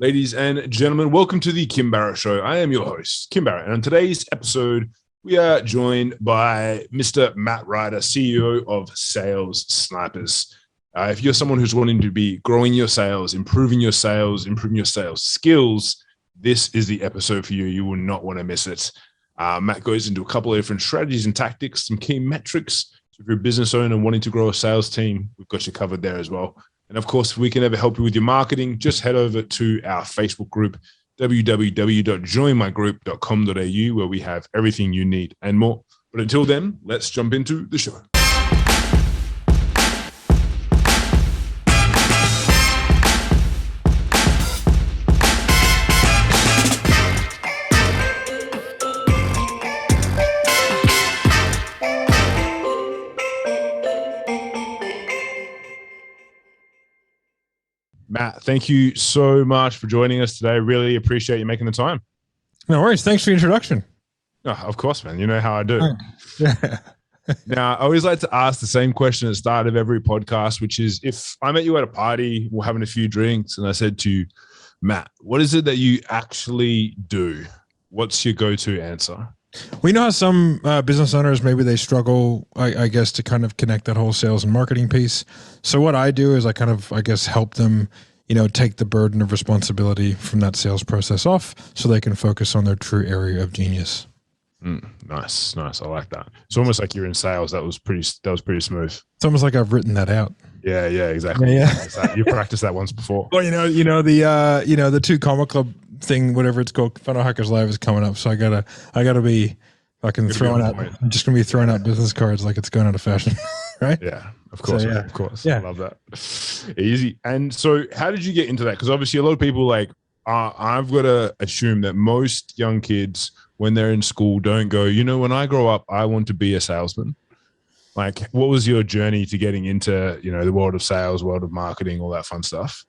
Ladies and gentlemen, welcome to the Kim Barrett Show. I am your host, Kim Barrett, and on today's episode, we are joined by Mr. Matt Ryder, CEO of Sales Snipers. If you're someone who's wanting to be growing your sales, improving your sales skills, this is the episode for you. You will not want to miss it. Matt goes into a couple of different strategies and tactics, some key metrics. So if you're a business owner wanting to grow a sales team, we've got you covered there as well. And of course, if we can ever help you with your marketing, just head over to our Facebook group, www.joinmygroup.com.au, where we have everything you need and more. But until then, let's jump into the show. Matt, thank you so much for joining us today. Really appreciate you making the time. No worries. Thanks for the introduction. Oh, of course, man. You know how I do. Yeah. Now, I always like to ask the same question at the start of every podcast, which is, if I met you at a party, we're having a few drinks, and I said to you, Matt, what is it that you actually do? What's your go-to answer? We know how some business owners, maybe they struggle, I guess, to kind of connect that whole sales and marketing piece. So what I do is I kind of, I guess, help them, take the burden of responsibility from that sales process off so they can focus on their true area of genius. Nice. I like that. It's almost like you're in sales. That was pretty smooth. It's almost like I've written that out. Yeah, exactly. Yeah. You practiced that once before. Well, the 2 Comma Club thing, whatever it's called, Funnel Hackers Live is coming up. So I gotta be fucking throwing out. I'm just gonna be throwing out business cards like it's going out of fashion, right? Yeah, of course, of course. Yeah. I love that. Easy. And so, how did you get into that? Because obviously, a lot of people I've got to assume that most young kids, when they're in school, don't go, when I grow up, I want to be a salesman. Like, what was your journey to getting into, the world of sales, world of marketing, all that fun stuff?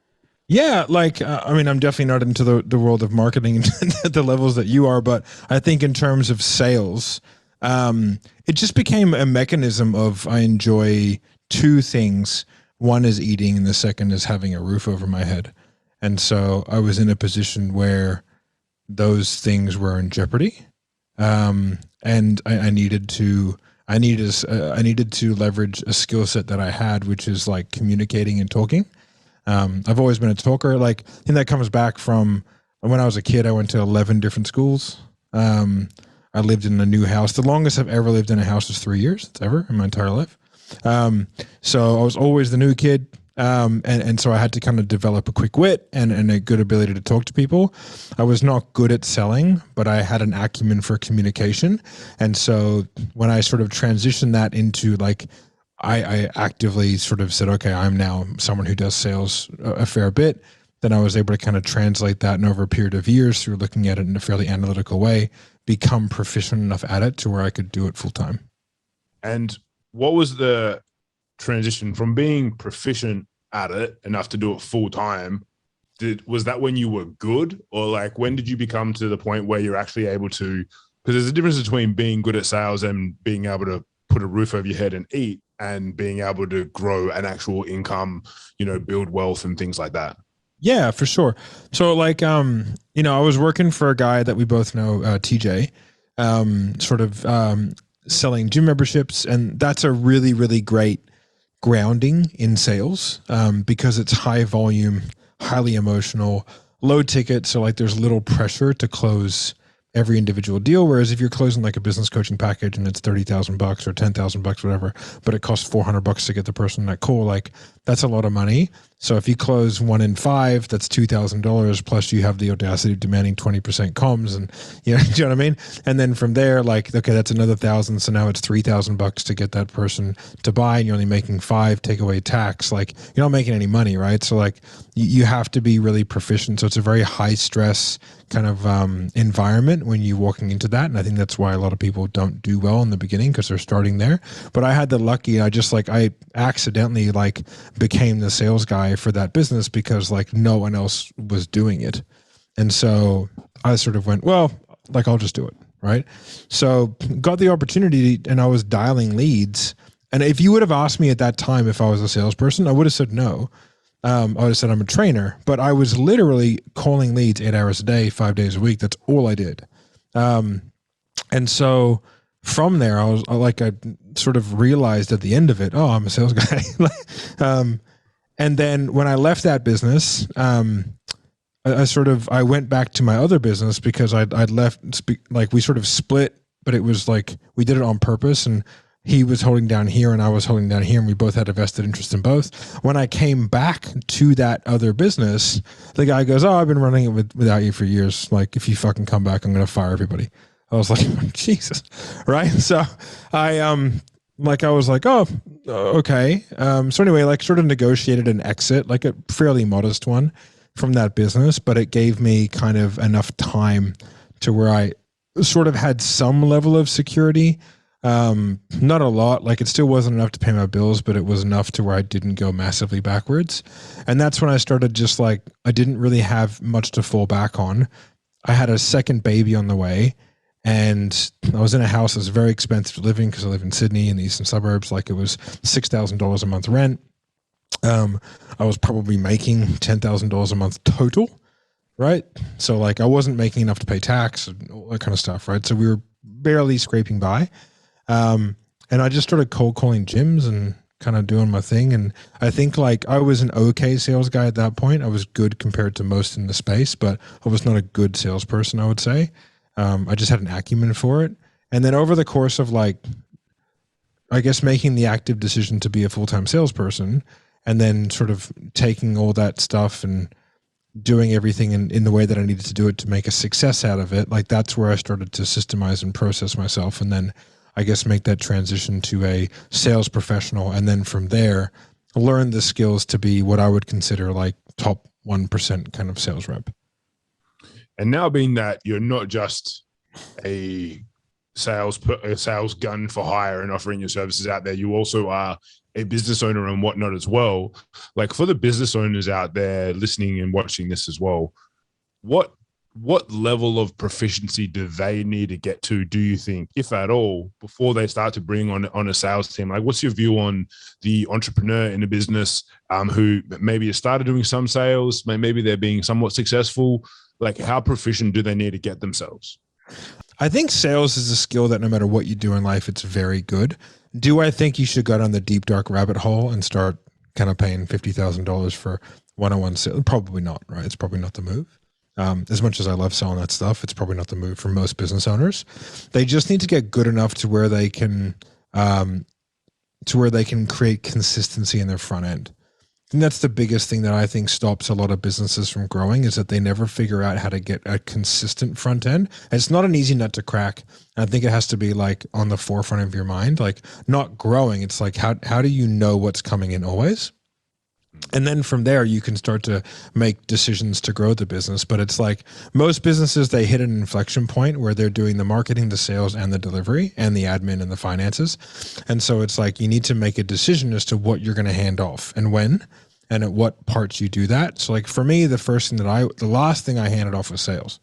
Yeah, I'm definitely not into the world of marketing at the levels that you are, but I think in terms of sales, it just became a mechanism of, I enjoy 2 things. One is eating, and the second is having a roof over my head. And so I was in a position where those things were in jeopardy, and I needed to leverage a skill set that I had, which is like communicating and talking. I've always been a talker. And that comes back from when I was a kid. I went to 11 different schools. I lived in a new house. The longest I've ever lived in a house was 3 years. It's ever in my entire life. So I was always the new kid. And so I had to kind of develop a quick wit and a good ability to talk to people. I was not good at selling, but I had an acumen for communication. And so when I sort of transitioned that into I actively sort of said, okay, I'm now someone who does sales a fair bit. Then I was able to kind of translate that, and over a period of years, through looking at it in a fairly analytical way, become proficient enough at it to where I could do it full time. And what was the transition from being proficient at it enough to do it full time? Was that when you were good, or when did you become to the point where you're actually able to? Because there's a difference between being good at sales and being able to put a roof over your head and eat, and being able to grow an actual income, build wealth and things like that. Yeah, for sure. So I was working for a guy that we both know, TJ, selling gym memberships. And that's a really, really great grounding in sales, because it's high volume, highly emotional, low ticket. So there's little pressure to close every individual deal. Whereas if you're closing a business coaching package and it's $30,000 or $10,000, whatever, but it costs $400 to get the person on that call, that's a lot of money. So if you close 1 in 5, that's $2,000, plus you have the audacity of demanding 20% comms, and do you know what I mean? And then from there, okay, that's another 1,000. So now it's $3,000 to get that person to buy, and you're only making 5, take away tax. You're not making any money, right? So you have to be really proficient. So it's a very high stress kind of environment when you're walking into that. And I think that's why a lot of people don't do well in the beginning, because they're starting there. But I had the lucky, I accidentally became the sales guy for that business because no one else was doing it. And so I sort of went, well, I'll just do it. Right. So got the opportunity, and I was dialing leads. And if you would have asked me at that time if I was a salesperson, I would have said no. I would have said I'm a trainer, but I was literally calling leads 8 hours a day, 5 days a week. That's all I did. And so from there, I sort of realized at the end of it, oh, I'm a sales guy. And then when I left that business, I went back to my other business because I'd left, like we sort of split, but it was like we did it on purpose, and he was holding down here and I was holding down here, and we both had a vested interest in both. When I came back to that other business, the guy goes, "Oh, I've been running it without you for years. Like, if you fucking come back, I'm going to fire everybody." I was like, Jesus. Right. So I was like, oh, okay. So anyway, like sort of negotiated an exit, like a fairly modest one from that business, but it gave me kind of enough time to where I sort of had some level of security. Not a lot, like it still wasn't enough to pay my bills, but it was enough to where I didn't go massively backwards. And that's when I started just like, I didn't really have much to fall back on. I had a second baby on the way, and I was in a house that was very expensive to live in because I live in Sydney in the eastern suburbs. Like it was $6,000 a month rent. I was probably making $10,000 a month total, right? So like I wasn't making enough to pay tax and all that kind of stuff, right? So we were barely scraping by. And I just started cold calling gyms and kind of doing my thing. And I think like I was an okay sales guy at that point. I was good compared to most in the space, but I was not a good salesperson, I would say. I just had an acumen for it. And then over the course of like, I guess making the active decision to be a full-time salesperson, and then sort of taking all that stuff and doing everything in the way that I needed to do it to make a success out of it. Like that's where I started to systemize and process myself. And then I guess make that transition to a sales professional. And then from there, learn the skills to be what I would consider like top 1% kind of sales rep. And now being that you're not just a sales gun for hire and offering your services out there, you also are a business owner and whatnot as well. Like for the business owners out there listening and watching this as well, what level of proficiency do they need to get to, do you think, if at all, before they start to bring on a sales team? Like what's your view on the entrepreneur in a business who maybe has started doing some sales, maybe they're being somewhat successful? Like how proficient do they need to get themselves? I think sales is a skill that no matter what you do in life, it's very good. Do I think you should go down the deep, dark rabbit hole and start kind of paying $50,000 for one-on-one sales? Probably not, right? It's probably not the move. As much as I love selling that stuff, it's probably not the move for most business owners. They just need to get good enough to where they can create consistency in their front end. And that's the biggest thing that I think stops a lot of businesses from growing, is that they never figure out how to get a consistent front end. And it's not an easy nut to crack. I think it has to be like on the forefront of your mind, like not growing. It's like, how do you know what's coming in always? And then from there, you can start to make decisions to grow the business. But it's like most businesses, they hit an inflection point where they're doing the marketing, the sales, and the delivery, and the admin and the finances. And so it's like you need to make a decision as to what you're going to hand off and when, and at what parts you do that. So like for me, the last thing I handed off was sales.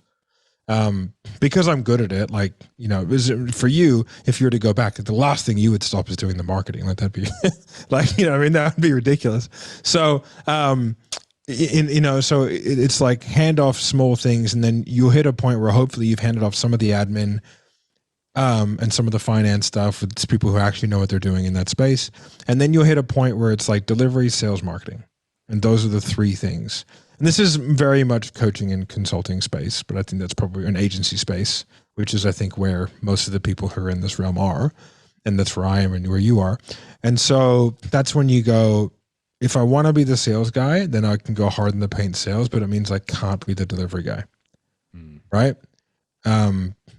Because I'm good at it, like, you know, for you, if you were to go back, the last thing you would stop is doing the marketing. Like that'd be like, you know, I mean, that would be ridiculous. So, so it's like hand off small things, and then you'll hit a point where hopefully you've handed off some of the admin, and some of the finance stuff with people who actually know what they're doing in that space. And then you'll hit a point where it's like delivery, sales, marketing. And those are the three things. And this is very much coaching and consulting space, but I think that's probably an agency space, which is, I think, where most of the people who are in this realm are. And that's where I am and where you are. And so that's when you go, if I want to be the sales guy, then I can go hard in the paint sales, but it means I can't be the delivery guy. Right?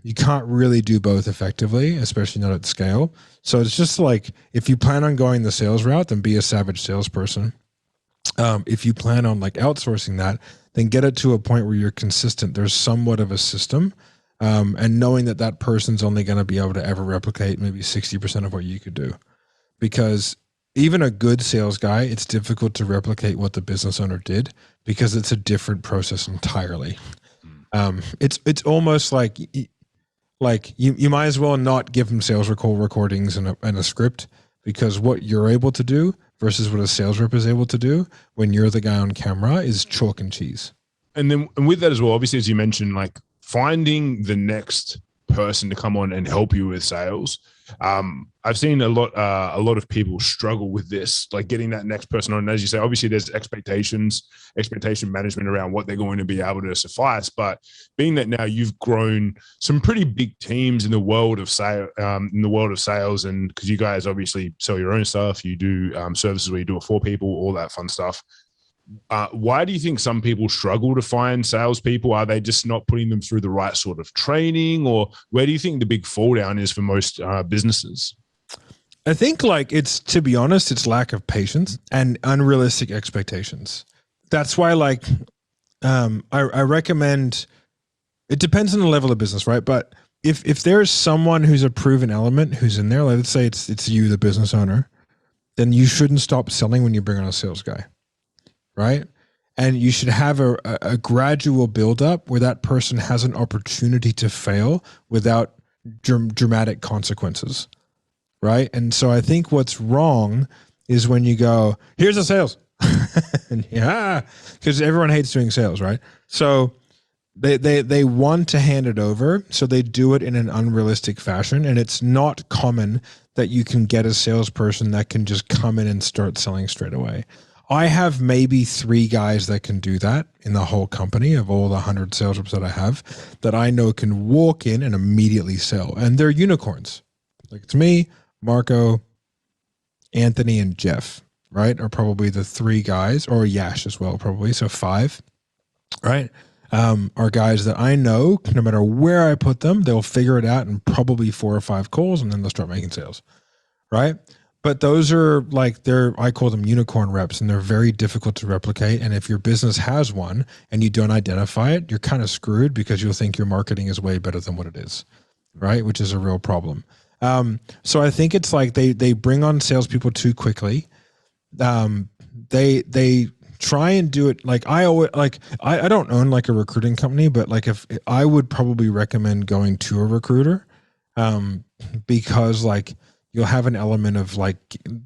You can't really do both effectively, especially not at scale. So it's just like, if you plan on going the sales route, then be a savage salesperson. If you plan on like outsourcing that, then get it to a point where you're consistent. There's somewhat of a system, and knowing that that person's only going to be able to ever replicate maybe 60% of what you could do. Because even a good sales guy, it's difficult to replicate what the business owner did, because it's a different process entirely. It's almost like you might as well not give them sales recordings and a script, because what you're able to do versus what a sales rep is able to do when you're the guy on camera is chalk and cheese. And with that as well, obviously, as you mentioned, like finding the next person to come on and help you with sales. I've seen a lot of people struggle with this, like getting that next person on. And as you say, obviously there's expectation management around what they're going to be able to suffice. But being that now you've grown some pretty big teams in the world of sales, and because you guys obviously sell your own stuff, you do services where you do it for people, all that fun stuff. Why do you think some people struggle to find salespeople? Are they just not putting them through the right sort of training, or where do you think the big fall down is for most businesses? I think, like, to be honest, it's lack of patience and unrealistic expectations. That's why, like, I recommend, it depends on the level of business, right? But if there's someone who's a proven element who's in there, like, let's say it's you, the business owner, then you shouldn't stop selling when you bring on a sales guy. Right. And you should have a gradual buildup where that person has an opportunity to fail without dramatic consequences. Right. And so I think what's wrong is when you go, here's the sales. And because everyone hates doing sales. Right. So they want to hand it over. So they do it in an unrealistic fashion. And it's not common that you can get a salesperson that can just come in and start selling straight away. I have maybe 3 guys that can do that in the whole company of all the 100 sales reps that I have that I know can walk in and immediately sell. And they're unicorns. Like, it's me, Marco, Anthony, and Jeff, right? Are probably the 3 guys, or Yash as well, probably. So 5, right? Are guys that I know, no matter where I put them, they'll figure it out in probably 4 or 5 calls, and then they'll start making sales, right? But those are like, I call them unicorn reps, and they're very difficult to replicate. And if your business has one and you don't identify it, you're kind of screwed because you'll think your marketing is way better than what it is, right? Which is a real problem. So I think it's like they bring on salespeople too quickly. They try and do it. Like, I don't own like a recruiting company, but like, if I would probably recommend going to a recruiter, because like, you'll have an element of like,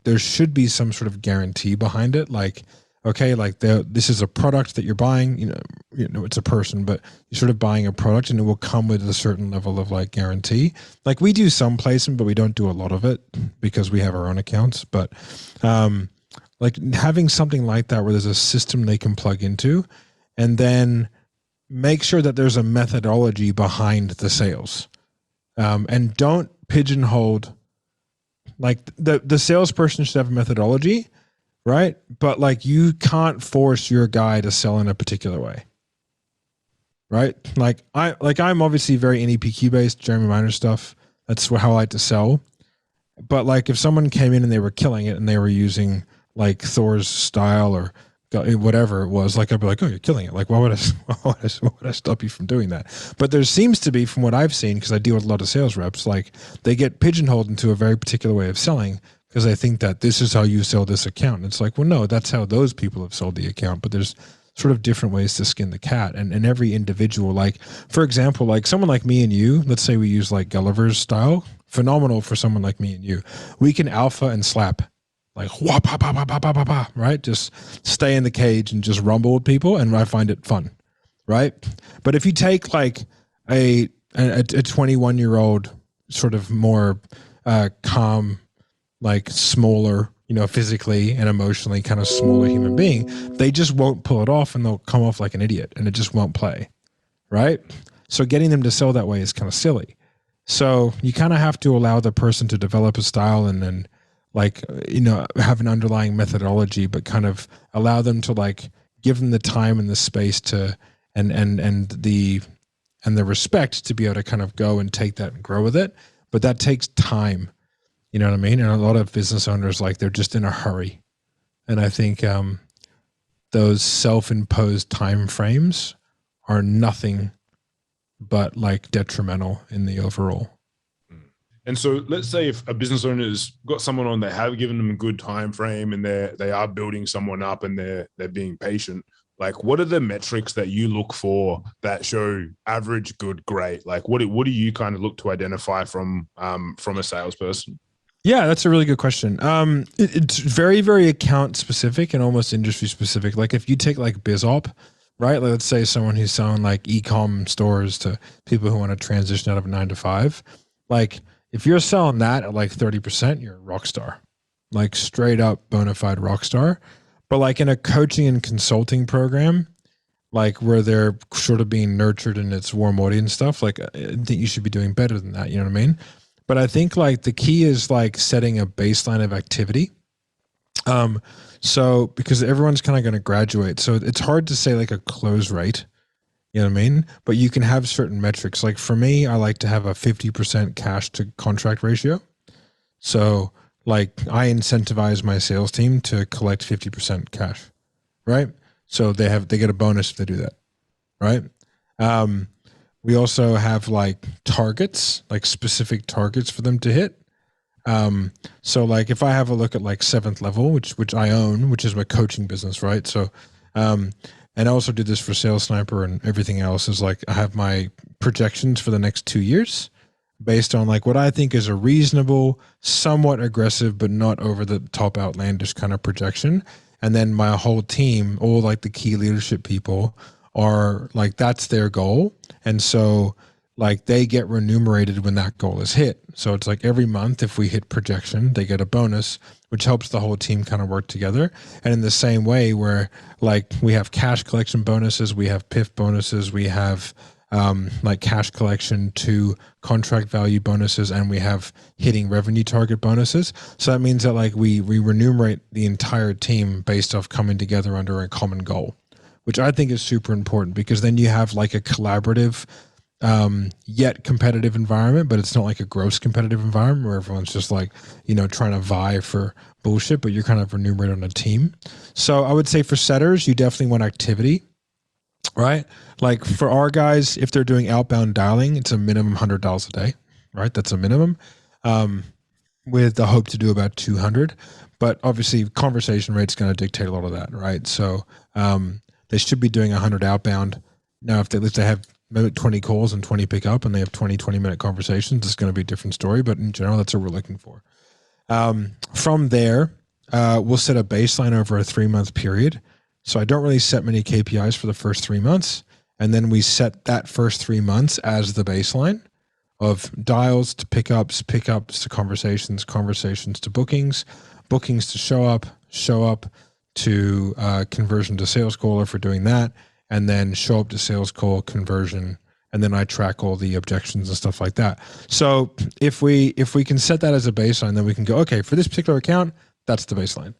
there should be some sort of guarantee behind it. Like, okay, like this is a product that you're buying, you know, it's a person, but you're sort of buying a product and it will come with a certain level of like guarantee. Like, we do some placement, but we don't do a lot of it because we have our own accounts. But like having something like that where there's a system they can plug into, and then make sure that there's a methodology behind the sales, and don't pigeonhole. Like, the salesperson should have a methodology, right? But like, you can't force your guy to sell in a particular way, right? Like I'm obviously very NEPQ based, Jeremy Miner stuff. That's how I like to sell. But like, if someone came in and they were killing it and they were using like Thor's style or whatever it was, like, I'd be like, oh, you're killing it. Like, why would I stop you from doing that? But there seems to be, from what I've seen, because I deal with a lot of sales reps, like, they get pigeonholed into a very particular way of selling because they think that this is how you sell this account. And it's like, well, no, that's how those people have sold the account. But there's sort of different ways to skin the cat. And every individual, like, for example, like someone like me and you, let's say we use like Gulliver's style, phenomenal for someone like me and you. We can alpha and slap. Like, wah, bah, bah, bah, bah, bah, bah, bah, right? Just stay in the cage and just rumble with people, and I find it fun, right? But if you take like a 21-year-old sort of more calm, like smaller, you know, physically and emotionally kind of smaller human being, they just won't pull it off, and they'll come off like an idiot, and it just won't play, right? So getting them to sell that way is kind of silly. So you kind of have to allow the person to develop a style, and then, like, you know, have an underlying methodology, but kind of allow them to like give them the time and the space to, and the respect to be able to kind of go and take that and grow with it. But that takes time, you know what I mean? And a lot of business owners, like, they're just in a hurry. And I think those self-imposed time frames are nothing but like detrimental in the overall. And so let's say if a business owner's got someone on, they have given them a good time frame, and they are building someone up, and they're being patient. Like, what are the metrics that you look for that show average, good, great? Like, what do you kind of look to identify from a salesperson? Yeah, that's a really good question. It's very, very account specific and almost industry specific. Like if you take like BizOp, right? Like let's say someone who's selling like e-com stores to people who want to transition out of a 9 to 5. Like if you're selling that at like 30%, you're a rock star, like straight up bona fide rock star. But like in a coaching and consulting program, like where they're sort of being nurtured and it's warm audience stuff, like I think you should be doing better than that. You know what I mean? But I think like the key is like setting a baseline of activity. So because everyone's kind of going to graduate, so it's hard to say like a close rate, you know what I mean? But you can have certain metrics. Like for me, I like to have a 50% cash to contract ratio. So like I incentivize my sales team to collect 50% cash, right? So they get a bonus if they do that, right? We also have like targets, like specific targets for them to hit. So like if I have a look at like 7th level, which I own, which is my coaching business, right? So, and I also do this for Sales Sniper and everything else is like I have my projections for the next 2 years based on like what I think is a reasonable, somewhat aggressive, but not over the top outlandish kind of projection. And then my whole team, all like the key leadership people are like, that's their goal. And so like they get remunerated when that goal is hit. So it's like every month, if we hit projection, they get a bonus, which helps the whole team kind of work together. And in the same way where like we have cash collection bonuses, we have PIF bonuses, we have like cash collection to contract value bonuses, and we have hitting revenue target bonuses. So that means that like we remunerate the entire team based off coming together under a common goal, which I think is super important because then you have like a collaborative yet competitive environment, but it's not like a gross competitive environment where everyone's just like, you know, trying to vie for bullshit, but you're kind of remunerated on a team. So I would say for setters, you definitely want activity, right? Like for our guys, if they're doing outbound dialing, it's a minimum $100 a day, right? That's a minimum, with the hope to do about 200. But obviously conversation rate's going to dictate a lot of that, right? So they should be doing 100 outbound. Now, if they have maybe 20 calls and 20 pick up and they have 20-minute conversations, it's going to be a different story. But in general, that's what we're looking for. From there, we'll set a baseline over a 3-month period. So I don't really set many KPIs for the first 3 months. And then we set that first 3 months as the baseline of dials to pickups, pickups to conversations, conversations to bookings, bookings to show up to conversion to sales call if we're doing that, and then show up to sales call conversion. And then I track all the objections and stuff like that. So if we can set that as a baseline, then we can go, okay, for this particular account, that's the baseline.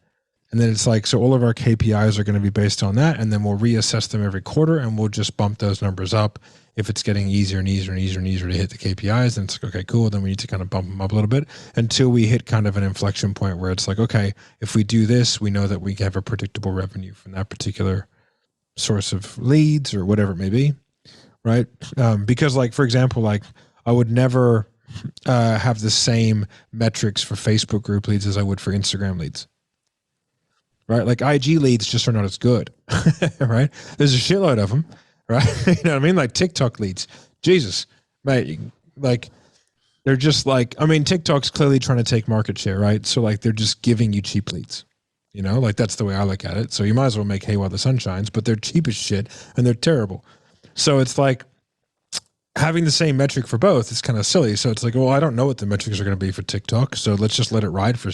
And then it's like, so all of our KPIs are going to be based on that. And then we'll reassess them every quarter and we'll just bump those numbers up. If it's getting easier and easier and easier and easier to hit the KPIs, then it's like, okay, cool. Then we need to kind of bump them up a little bit until we hit kind of an inflection point where it's like, okay, if we do this, we know that we have a predictable revenue from that particular source of leads or whatever it may be. Right. Because like, for example, like I would never have the same metrics for Facebook group leads as I would for Instagram leads. Right. Like IG leads just are not as good. Right. There's a shitload of them. Right. You know what I mean? Like TikTok leads, Jesus, mate, like they're just like, I mean, TikTok's clearly trying to take market share. Right. So like, they're just giving you cheap leads, you know, like that's the way I look at it. So you might as well make hay while the sun shines, but they're cheap as shit and they're terrible. So it's like having the same metric for both is kind of silly. So it's like, well, I don't know what the metrics are going to be for TikTok. So let's just let it ride for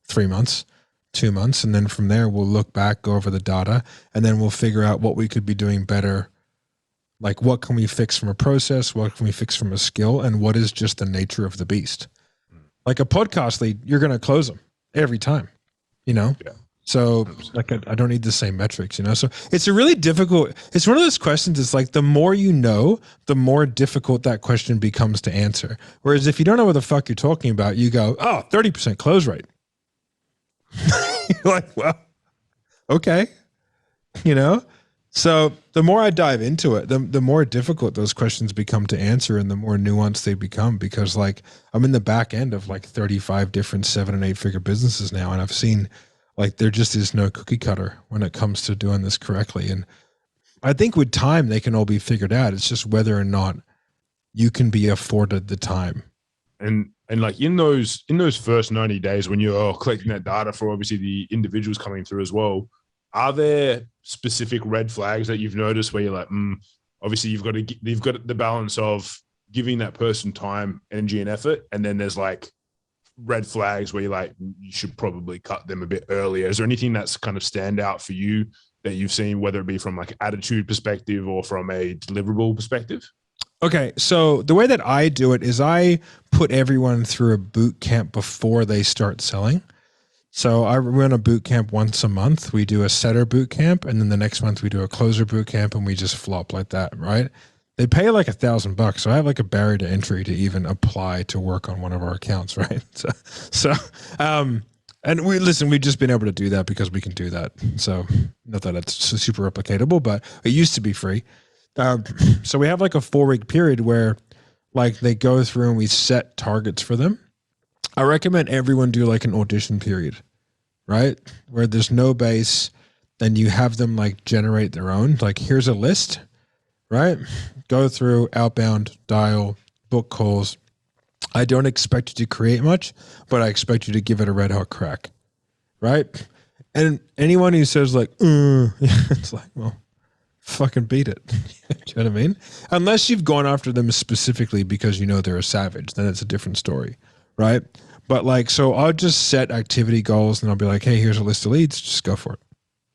3 months, 2 months. And then from there, we'll look back, go over the data, and then we'll figure out what we could be doing better. Like what can we fix from a process? What can we fix from a skill? And what is just the nature of the beast? Like a podcast lead, you're going to close them every time, you know? Yeah. So like, I don't need the same metrics, you know? So it's a really difficult, it's one of those questions. It's like, the more you know, the more difficult that question becomes to answer. Whereas if you don't know what the fuck you're talking about, you go, oh, 30% close rate. You're like, well, okay. You know? So the more I dive into it, the more difficult those questions become to answer and the more nuanced they become, because like I'm in the back end of like 35 different 7 and 8 figure businesses now. And I've seen like there just is no cookie cutter when it comes to doing this correctly. And I think with time, they can all be figured out. It's just whether or not you can be afforded the time. And like in those first 90 days when you're collecting that data for obviously the individuals coming through as well, are there specific red flags that you've noticed where you're like, obviously you've got the balance of giving that person time, energy, and effort, and then there's like red flags where you're like, you should probably cut them a bit earlier. Is there anything that's kind of stand out for you that you've seen, whether it be from like attitude perspective or from a deliverable perspective? Okay, so the way that I do it is I put everyone through a boot camp before they start selling. So I run a boot camp once a month. We do a setter boot camp, and then the next month we do a closer boot camp, and we just flop like that, right? They pay like $1,000, so I have like a barrier to entry to even apply to work on one of our accounts, right? And we've just been able to do that because we can do that. So not that it's super replicatable, but it used to be free. So we have like a 4-week period where like they go through and we set targets for them. I recommend everyone do like an audition period, right? Where there's no base, then you have them like generate their own. Like here's a list, right? Go through outbound, dial, book calls. I don't expect you to create much, but I expect you to give it a red hot crack, right? And anyone who says like, it's like, well, fucking beat it. Do you know what I mean? Unless you've gone after them specifically because you know they're a savage, then it's a different story, right? But like, so I'll just set activity goals and I'll be like, hey, here's a list of leads, just go for it.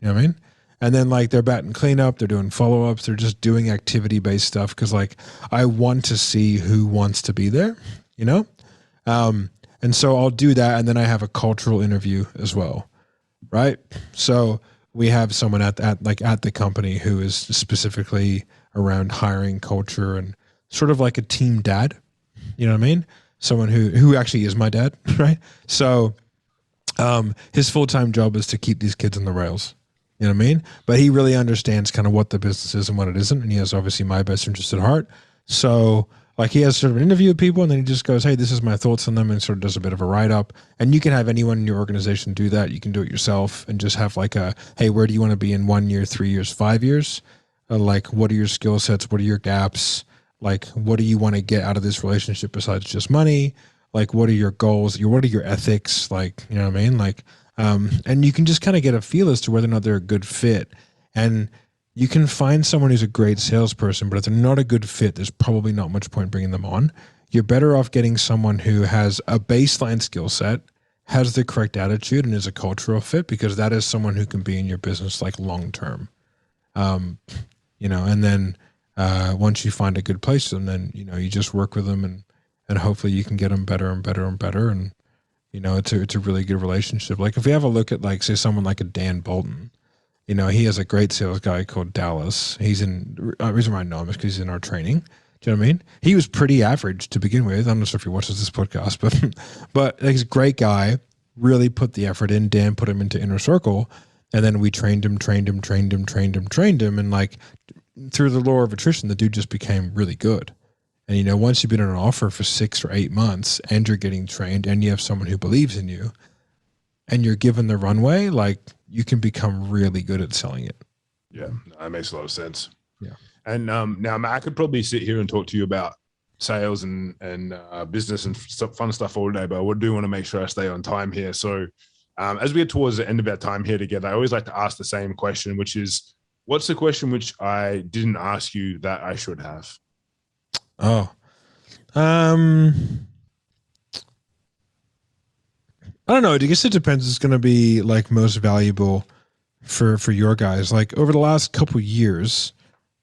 You know what I mean? And then like they're batting cleanup, they're doing follow-ups, they're just doing activity-based stuff because like I want to see who wants to be there, you know? And so I'll do that, and then I have a cultural interview as well, right? So we have someone at the company who is specifically around hiring culture and sort of like a team dad, you know what I mean? Someone who actually is my dad, right? So his full-time job is to keep these kids on the rails. You know what I mean? But he really understands kind of what the business is and what it isn't. And he has obviously my best interest at heart. So like he has sort of an interview with people and then he just goes, hey, this is my thoughts on them, and sort of does a bit of a write-up. And you can have anyone in your organization do that. You can do it yourself and just have like hey, where do you want to be in 1 year, 3 years, 5 years? Like, what are your skill sets? What are your gaps? Like, what do you want to get out of this relationship besides just money? Like, what are your goals? What are your ethics? Like, you know what I mean? Like, and you can just kind of get a feel as to whether or not they're a good fit. And you can find someone who's a great salesperson, but if they're not a good fit, there's probably not much point bringing them on. You're better off getting someone who has a baseline skill set, has the correct attitude, and is a cultural fit, because that is someone who can be in your business like long term. You know, and then once you find a good place for them, then, you know, you just work with them and hopefully you can get them better and better and better. And, you know, it's a really good relationship. Like if you have a look at like, say someone like a Dan Bolton, you know, he has a great sales guy called Dallas. He's in, the reason why I know him is because he's in our training. Do you know what I mean? He was pretty average to begin with. I'm not sure if he watches this podcast, but he's a great guy, really put the effort in. Dan put him into Inner Circle, and then we trained him. And like through the law of attrition, the dude just became really good. And, you know, once you've been on an offer for 6 or 8 months and you're getting trained and you have someone who believes in you and you're given the runway, like you can become really good at selling it. Yeah, that makes a lot of sense. Yeah. And now, Matt, I could probably sit here and talk to you about sales and business and fun stuff all day, but I do want to make sure I stay on time here. So as we get towards the end of our time here together, I always like to ask the same question, which is, what's the question which I didn't ask you that I should have? Oh, I don't know. I guess it depends. It's going to be like most valuable for your guys. Like over the last couple of years,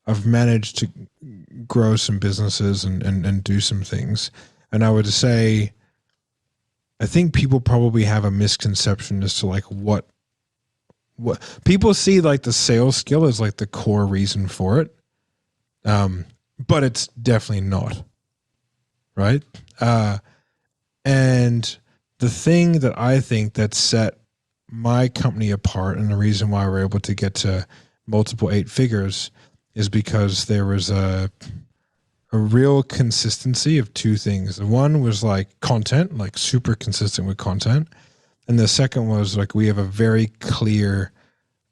I've managed to grow some businesses and do some things. And I would say, I think people probably have a misconception as to like what people see like the sales skill as like the core reason for it. But it's definitely not, right? And the thing that I think that set my company apart and the reason why we're able to get to multiple 8 figures is because there was a real consistency of 2 things. The one was like content, like super consistent with content. And the second was like we have a very clear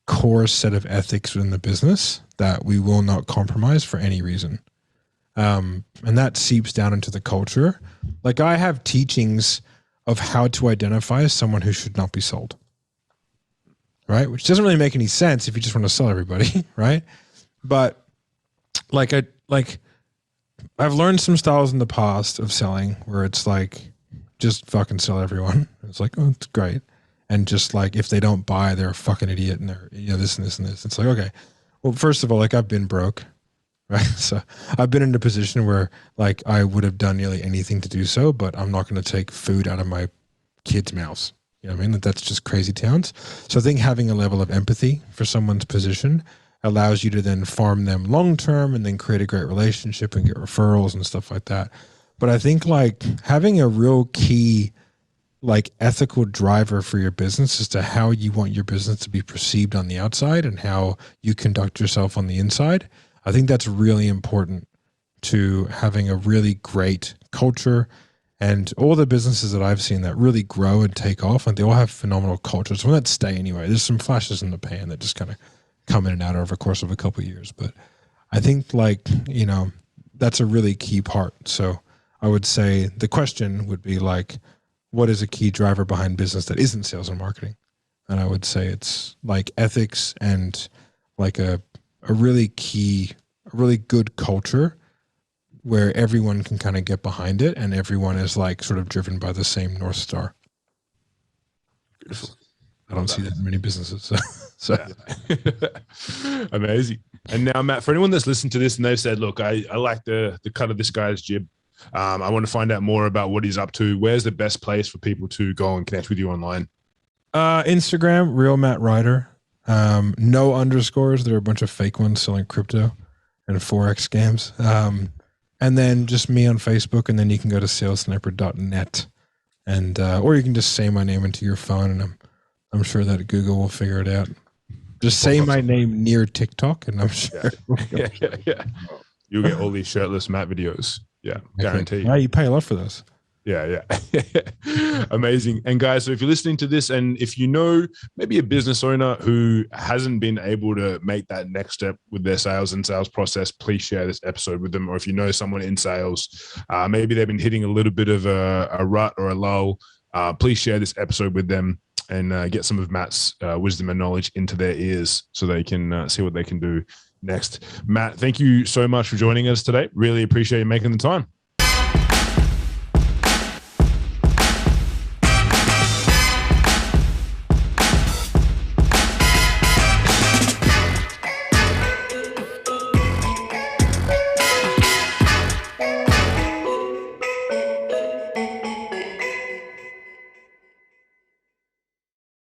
core set of ethics within the business that we will not compromise for any reason. And that seeps down into the culture. Like I have teachings of how to identify someone who should not be sold. Right. Which doesn't really make any sense if you just want to sell everybody. Right. But I've learned some styles in the past of selling where it's like, just fucking sell everyone. It's like, oh, it's great. And just like, if they don't buy, they're a fucking idiot and they're, this and this and this. It's like, okay, well, first of all, like I've been broke, right? So I've been in a position where like I would have done nearly anything to do so, but I'm not going to take food out of my kids' mouths. You know what I mean? That's just crazy towns. So I think having a level of empathy for someone's position allows you to then farm them long-term and then create a great relationship and get referrals and stuff like that. But I think like having a real key, like ethical driver for your business as to how you want your business to be perceived on the outside and how you conduct yourself on the inside. I think that's really important to having a really great culture. And all the businesses that I've seen that really grow and take off, and they all have phenomenal cultures. Well, that stay anyway. There's some flashes in the pan that just kind of come in and out over the course of a couple of years. But I think like, that's a really key part. So I would say the question would be like, what is a key driver behind business that isn't sales and marketing? And I would say it's like ethics and like a really good culture where everyone can kind of get behind it and everyone is like sort of driven by the same North Star. Beautiful. I don't see that in many businesses. So. Yeah. Amazing. And now, Matt, for anyone that's listened to this and they've said, look, I like the cut of this guy's jib. I want to find out more about what he's up to. Where's the best place for people to go and connect with you online? Instagram, real Matt Ryder. No underscores. There are a bunch of fake ones selling crypto and Forex scams. And then just me on Facebook. And then you can go to salessniper.net and, or you can just say my name into your phone and I'm sure that Google will figure it out. Just say my name near TikTok and I'm sure. Yeah. You'll get all these shirtless Matt videos. Yeah, guaranteed. Yeah, you pay a lot for those. Yeah. Amazing. And guys, so if you're listening to this and if you know maybe a business owner who hasn't been able to make that next step with their sales and sales process, please share this episode with them. Or if you know someone in sales, maybe they've been hitting a little bit of a rut or a lull, please share this episode with them and get some of Matt's wisdom and knowledge into their ears so they can see what they can do next. Matt, thank you so much for joining us today. Really appreciate you making the time.